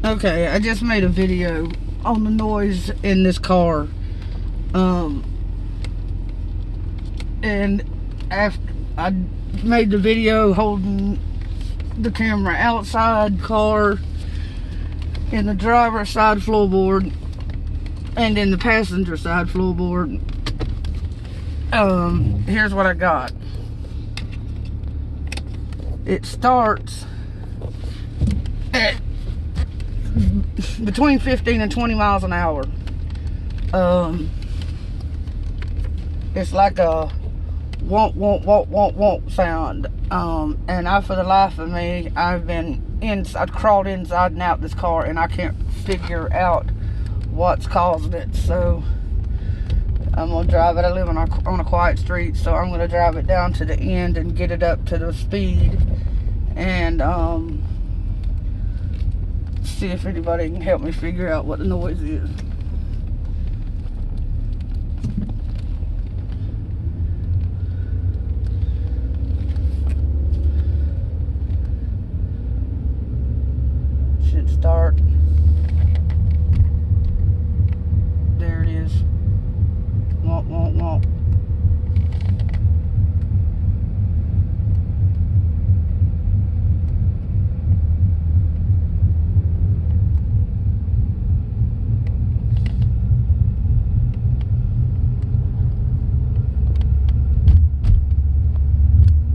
Okay, I just made a video on the noise in this car. And after I made the video holding the camera outside car, in the driver's side floorboard, and in the passenger side floorboard, here's what I got. It starts at between 15 and 20 miles an hour. It's like a won't sound. And I, for the life of me, I've crawled inside and out this car, and I can't figure out what's causing it. So I'm gonna drive it. I live on a quiet street, so I'm gonna drive it down to the end and get it up to the speed, and see if anybody can help me figure out what the noise is. Should start. There it is. Won't.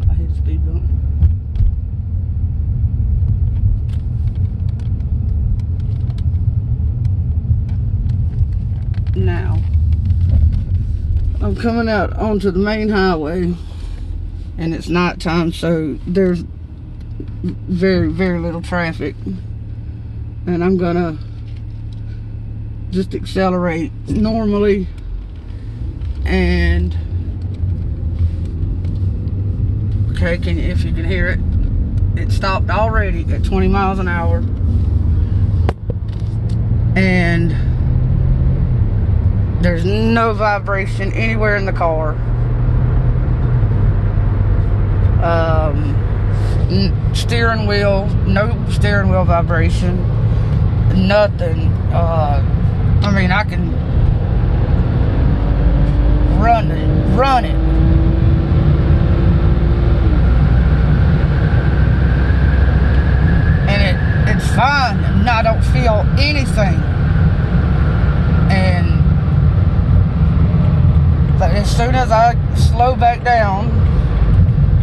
I hit a speed bump. Now I'm coming out onto the main highway, and it's nighttime, so there's very little traffic, and I'm gonna just accelerate normally, and okay, if you can hear it, it stopped already at 20 miles an hour, and there's no vibration anywhere in the car. Steering wheel, no steering wheel vibration, nothing. I mean, I can run it. And it's fine, and I don't feel anything. And but as soon as I slow back down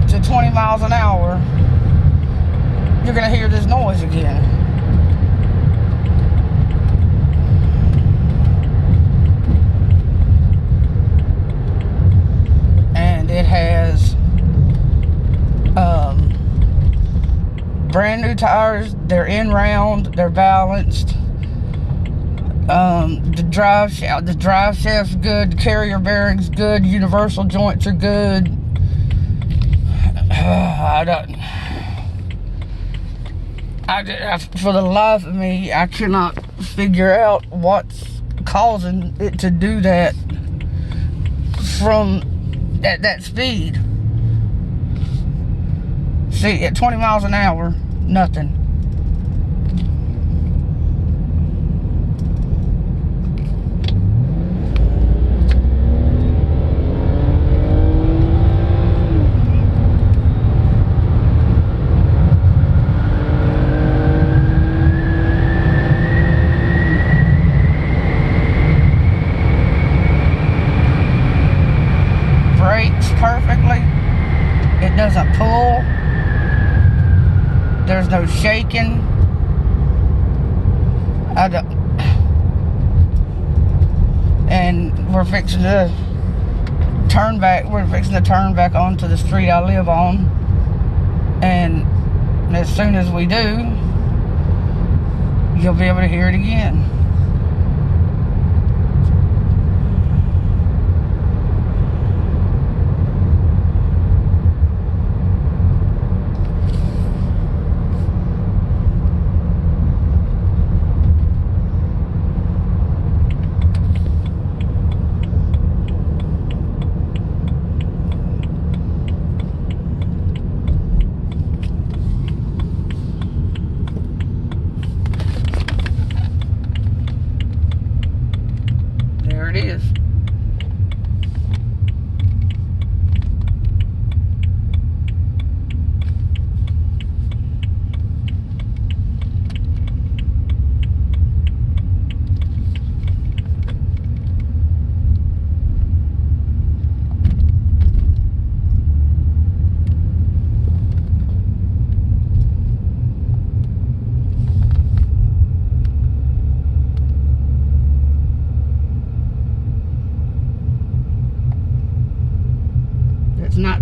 to 20 miles an hour, you're gonna hear this noise again. And it has brand new tires. They're in round, they're balanced. The drive shaft's good, the carrier bearing's good, universal joints are good. For the life of me, I cannot figure out what's causing it to do that at that speed. See, at 20 miles an hour, nothing. Perfectly. It doesn't pull. There's no shaking. And we're fixing to turn back. We're fixing to turn back onto the street I live on. And as soon as we do, you'll be able to hear it again.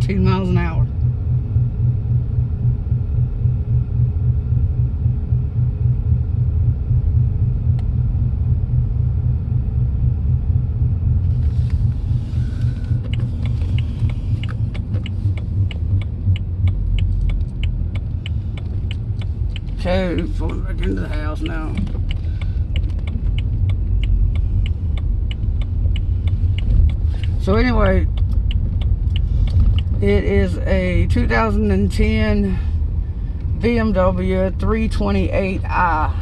19 miles an hour. Okay, pulling back into the house now. So anyway, it is a 2010 BMW 328i.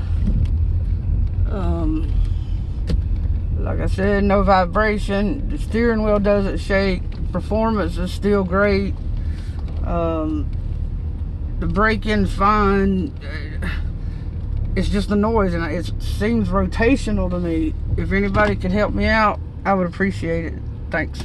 Like I said, no vibration. The steering wheel doesn't shake. Performance is still great. The braking fine. It's just the noise, and it seems rotational to me. If anybody could help me out, I would appreciate it. Thanks.